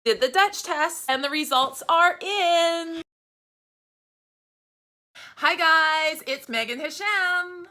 Did the Dutch test and the results are in. Hi guys, it's Meagan Hesham.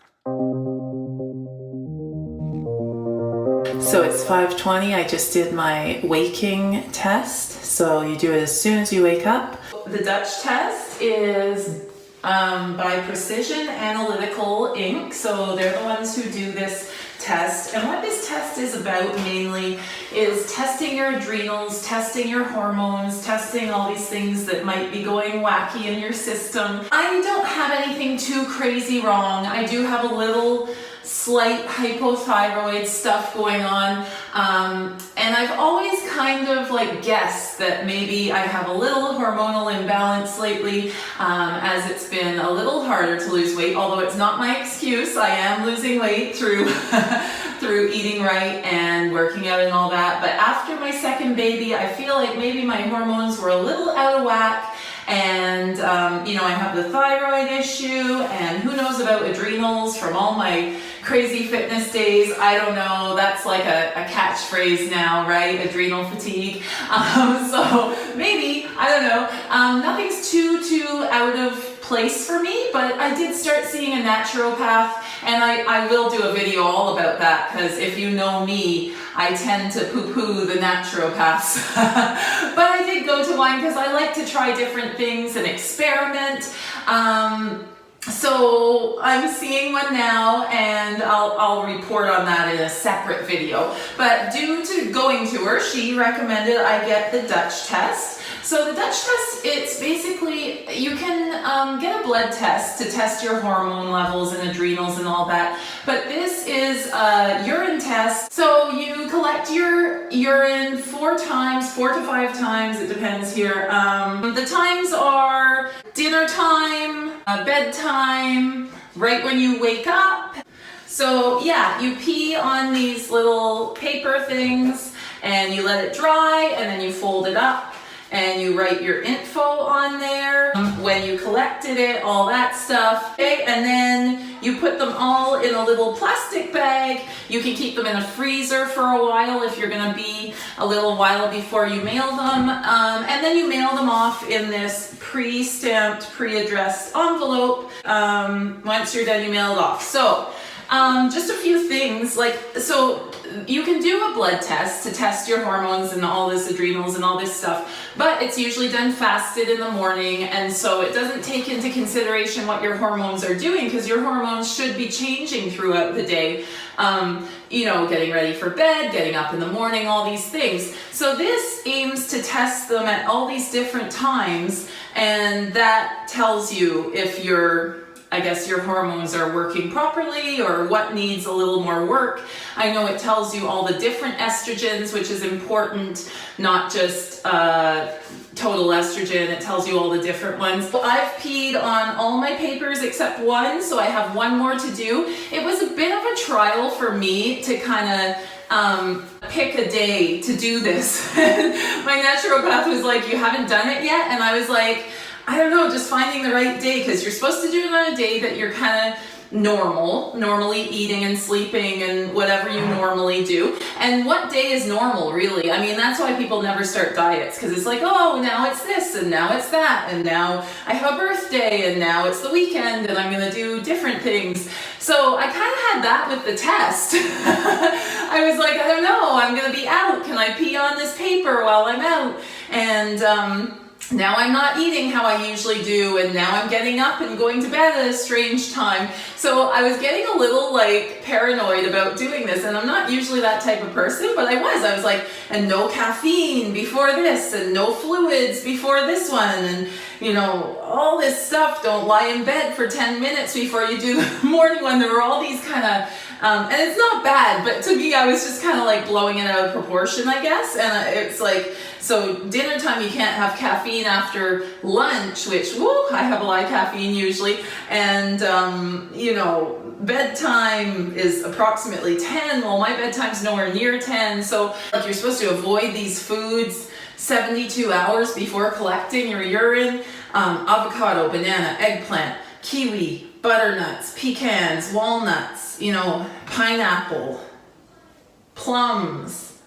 So it's 5:20. I just did my waking test. So you do it as soon as you wake up. The Dutch test is by Precision Analytical Inc. So they're the ones who do this test. And what this test is about mainly is testing your adrenals, testing your hormones, testing all these things that might be going wacky in your system. I don't have anything too crazy wrong. I do have a little slight hypothyroid stuff going on, and I've always kind of like guessed that maybe I have a little hormonal imbalance lately, as it's been a little harder to lose weight, although it's not my excuse. I am losing weight through through eating right and working out and all that, but after my second baby I feel like maybe my hormones were a little out of whack. And, I have the thyroid issue, and who knows about adrenals from all my crazy fitness days. I don't know. That's like a catchphrase now, right? Adrenal fatigue. So maybe, I don't know. Nothing's too out of place for me, but I did start seeing a naturopath, and I will do a video all about that, because if you know me, I tend to poo-poo the naturopaths. But I did go to one because I like to try different things and experiment. So I'm seeing one now, and I'll report on that in a separate video. But due to going to her, she recommended I get the Dutch test. So the Dutch test, it's basically, you can get a blood test to test your hormone levels and adrenals and all that. But this is a urine test. So you collect your urine 4 to 5 times, it depends here. The times are dinner time, bedtime, right when you wake up. So yeah, you pee on these little paper things and you let it dry, and then you fold it up and you write your info on there, when you collected it, all that stuff. Okay? And then you put them all in a little plastic bag. You can keep them in a freezer for a while if you're gonna be a little while before you mail them. And then you mail them off in this pre-stamped, pre-addressed envelope. Once you're done, you mail it off. So just a few things, so you can do a blood test to test your hormones and all this adrenals and all this stuff, but it's usually done fasted in the morning, and so it doesn't take into consideration what your hormones are doing, because your hormones should be changing throughout the day. Getting ready for bed, getting up in the morning, all these things. So this aims to test them at all these different times, and that tells you if your hormones are working properly or what needs a little more work. I know it tells you all the different estrogens, which is important, not just total estrogen. It tells you all the different ones. I've peed on all my papers except one, so I have one more to do. It was a bit of a trial for me to kind of pick a day to do this. My naturopath was like, "You haven't done it yet?" And I was like, I don't know, just finding the right day, because you're supposed to do it on a day that you're kind of normally eating and sleeping and whatever you normally do. And what day is normal, really? I mean, that's why people never start diets, because it's like, oh, now it's this and now it's that, and now I have a birthday and now it's the weekend and I'm going to do different things. So I kind of had that with the test. I was like, I don't know, I'm going to be out. Can I pee on this paper while I'm out? And now I'm not eating how I usually do, and now I'm getting up and going to bed at a strange time. So I was getting a little paranoid about doing this, and I'm not usually that type of person, but I was like, and no caffeine before this, and no fluids before this one, and all this stuff. Don't lie in bed for 10 minutes before you do the morning one. There were all these kind of, and it's not bad, but to me, I was just kind of blowing it out of proportion, I guess. And it's like, so dinner time, you can't have caffeine after lunch, which, I have a lot of caffeine usually. And, bedtime is approximately 10. Well, my bedtime's nowhere near 10. So you're supposed to avoid these foods 72 hours before collecting your urine. Avocado, banana, eggplant, kiwi, butternuts, pecans, walnuts, pineapple, plums,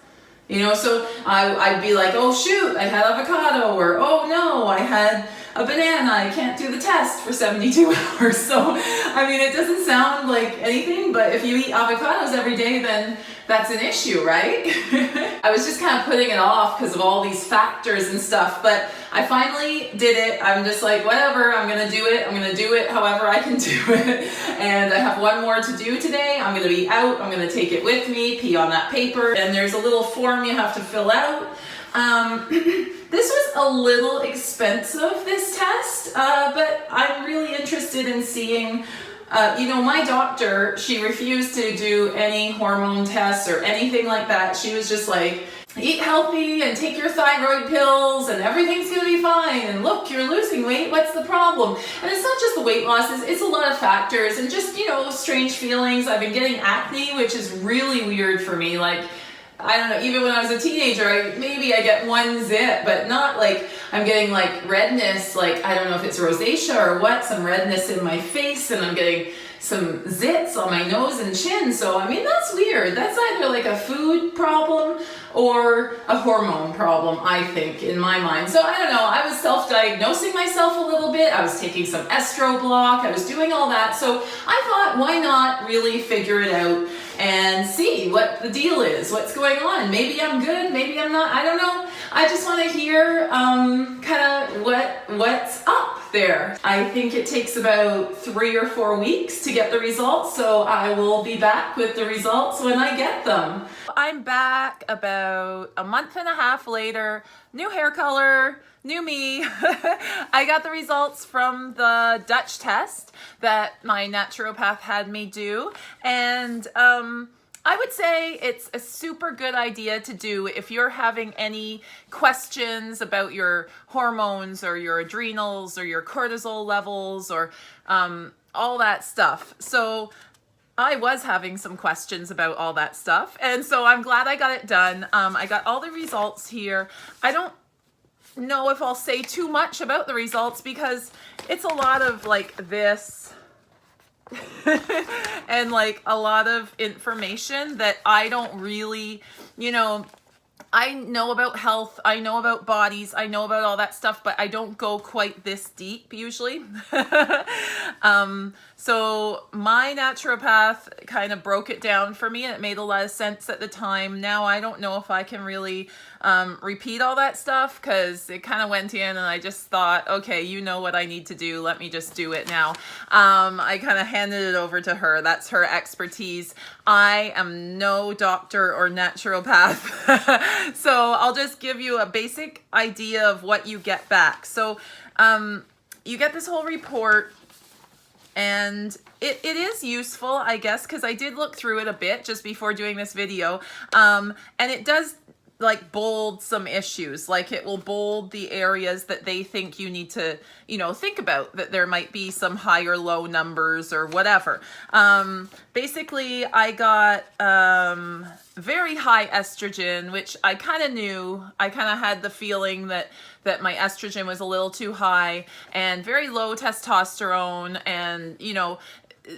You know, so I'd be like, oh shoot, I had avocado, or oh no, I had a banana, I can't do the test for 72 hours. So, I mean, it doesn't sound like anything, but if you eat avocados every day, then that's an issue, right? I was just kind of putting it off because of all these factors and stuff, but I finally did it. I'm just like, whatever, I'm gonna do it. I'm gonna do it however I can do it. And I have one more to do today. I'm gonna be out, I'm gonna take it with me, pee on that paper, and there's a little form you have to fill out. This was a little expensive, this test, but I'm really interested in seeing, you know, my doctor, she refused to do any hormone tests or anything like that. She was just like, eat healthy and take your thyroid pills and everything's gonna be fine, and look, you're losing weight, what's the problem? And it's not just the weight loss, it's a lot of factors and just, you know, strange feelings. I've been getting acne, which is really weird for me. Like, I don't know, even when I was a teenager, maybe I get one zit, but not like I'm getting like redness, like I don't know if it's rosacea or what, some redness in my face, and I'm getting some zits on my nose and chin. So I mean, that's weird. That's either like a food problem or a hormone problem, I think, in my mind. So I don't know, I was self-diagnosing myself a little bit. I was taking some estro block, I was doing all that. So I thought, why not really figure it out and see what the deal is, what's going on. Maybe I'm good, maybe I'm not, I don't know. I just want to hear kind of what's up there. I think it takes about 3 or 4 weeks to get the results, so I will be back with the results when I get them. I'm back about a month and a half later, new hair color, new me. I got the results from the Dutch test that my naturopath had me do, and I would say it's a super good idea to do if you're having any questions about your hormones or your adrenals or your cortisol levels or all that stuff. So I was having some questions about all that stuff, and so I'm glad I got it done. I got all the results here. I don't know if I'll say too much about the results because it's a lot of like this and like a lot of information that I don't really, you know, I know about health, I know about bodies, I know about all that stuff, but I don't go quite this deep usually. So my naturopath kind of broke it down for me and it made a lot of sense at the time. Now I don't know if I can really repeat all that stuff because it kind of went in and I just thought, okay, you know what I need to do, let me just do it now. I kind of handed it over to her. That's her expertise. I am no doctor or naturopath. So I'll just give you a basic idea of what you get back. So you get this whole report, and it is useful, I guess, because I did look through it a bit just before doing this video, and it does like bold some issues. Like it will bold the areas that they think you need to, you know, think about, that there might be some high or low numbers or whatever. Basically I got very high estrogen, which I kind of knew. I kind of had the feeling that my estrogen was a little too high, and very low testosterone. And, you know,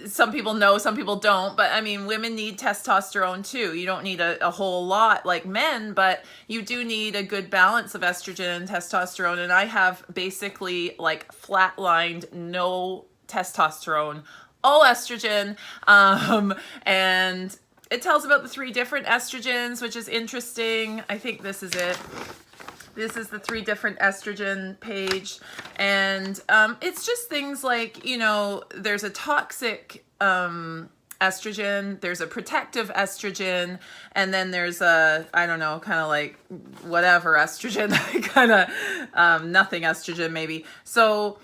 some people know, some people don't, but I mean, women need testosterone too. You don't need a whole lot like men, but you do need a good balance of estrogen and testosterone. And I have basically like flatlined, no testosterone, all estrogen. And it tells about the 3 different estrogens, which is interesting. I think this is it. This is the 3 different estrogen page. And it's just things like, you know, there's a toxic estrogen, there's a protective estrogen, and then there's a, I don't know, kind of like whatever estrogen, kind of nothing estrogen maybe. So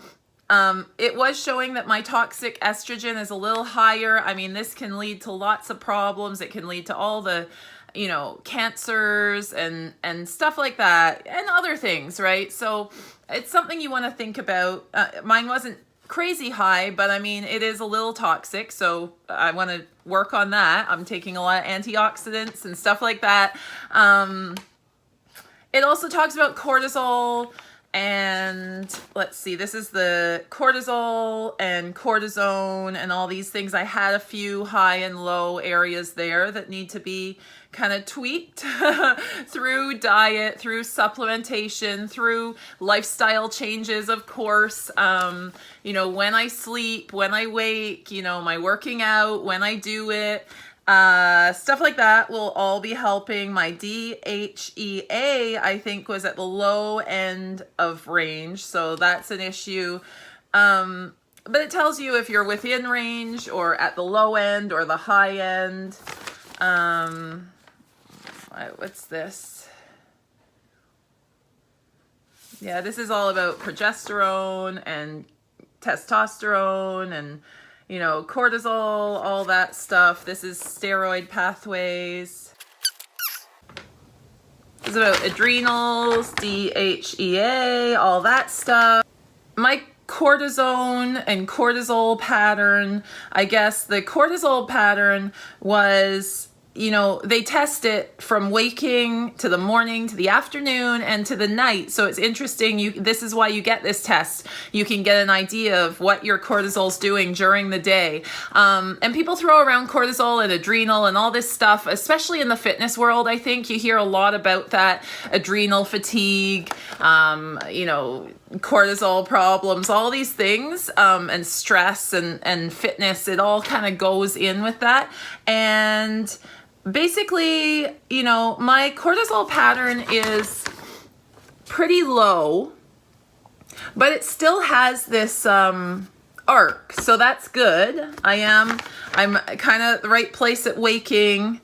it was showing that my toxic estrogen is a little higher. I mean, this can lead to lots of problems. It can lead to all the, you know, cancers and stuff like that, and other things, right? So it's something you want to think about. Mine wasn't crazy high, but I mean, it is a little toxic, so I want to work on that. I'm taking a lot of antioxidants and stuff like that. It also talks about cortisol And let's see, this is the cortisol and cortisone and all these things. I had a few high and low areas there that need to be kind of tweaked through diet, through supplementation, through lifestyle changes, of course. You know, when I sleep, when I wake, you know, my working out, when I do it. Stuff like that will all be helping. My DHEA, I think, was at the low end of range, so that's an issue. But it tells you if you're within range or at the low end or the high end. What's this? Yeah, this is all about progesterone and testosterone and, you know, cortisol, all that stuff. This is steroid pathways. This is about adrenals, DHEA, all that stuff. My cortisone and cortisol pattern, I guess the cortisol pattern was, you know, they test it from waking to the morning to the afternoon and to the night. So it's interesting. This is why you get this test. You can get an idea of what your cortisol's doing during the day. And people throw around cortisol and adrenal and all this stuff, especially in the fitness world. I think you hear a lot about that adrenal fatigue, you know, cortisol problems, all these things, and stress and fitness. It all kind of goes in with that. And basically, you know, my cortisol pattern is pretty low, but it still has this arc, so that's good. I'm kind of the right place at waking.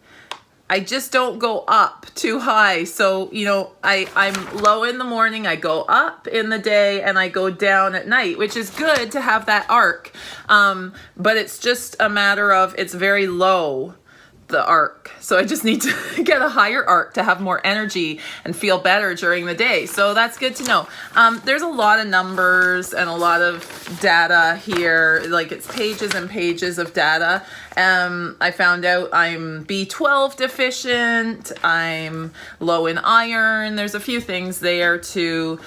I just don't go up too high. So, you know, I'm low in the morning, I go up in the day, and I go down at night, which is good to have that arc. But it's just a matter of it's very low, the arc. So I just need to get a higher arc to have more energy and feel better during the day. So that's good to know. There's a lot of numbers and a lot of data here. Like, it's pages and pages of data. I found out I'm B12 deficient. I'm low in iron. There's a few things there too.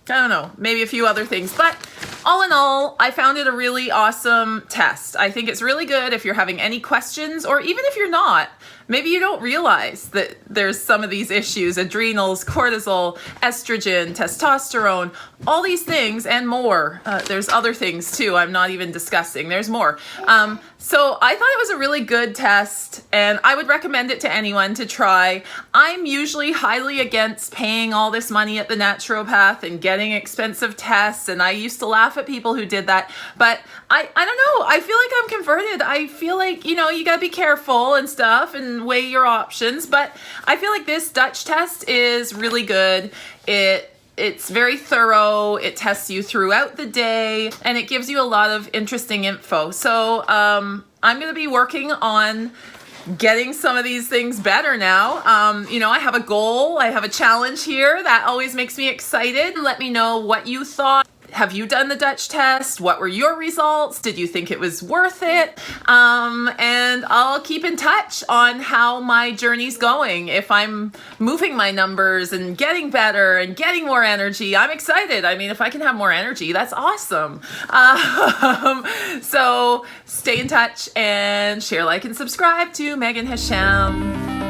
I don't know, maybe a few other things, but all in all, I found it a really awesome test. I think it's really good if you're having any questions, or even if you're not. Maybe you don't realize that there's some of these issues: adrenals, cortisol, estrogen, testosterone, all these things and more. There's other things too I'm not even discussing. There's more. So I thought it was a really good test, and I would recommend it to anyone to try. I'm usually highly against paying all this money at the naturopath and getting expensive tests, and I used to laugh at people who did that, but I don't know, I feel like I'm converted. I feel like, you know, you gotta be careful and stuff and weigh your options, but I feel like this Dutch test is really good. It's very thorough. It tests you throughout the day, and it gives you a lot of interesting info. So I'm going to be working on getting some of these things better now. You know, I have a goal. I have a challenge here. That always makes me excited. Let me know what you thought. Have you done the Dutch test? What were your results? Did you think it was worth it? And I'll keep in touch on how my journey's going. If I'm moving my numbers and getting better and getting more energy, I'm excited. I mean, if I can have more energy, that's awesome. So stay in touch and share, like, and subscribe to Meagan Hesham.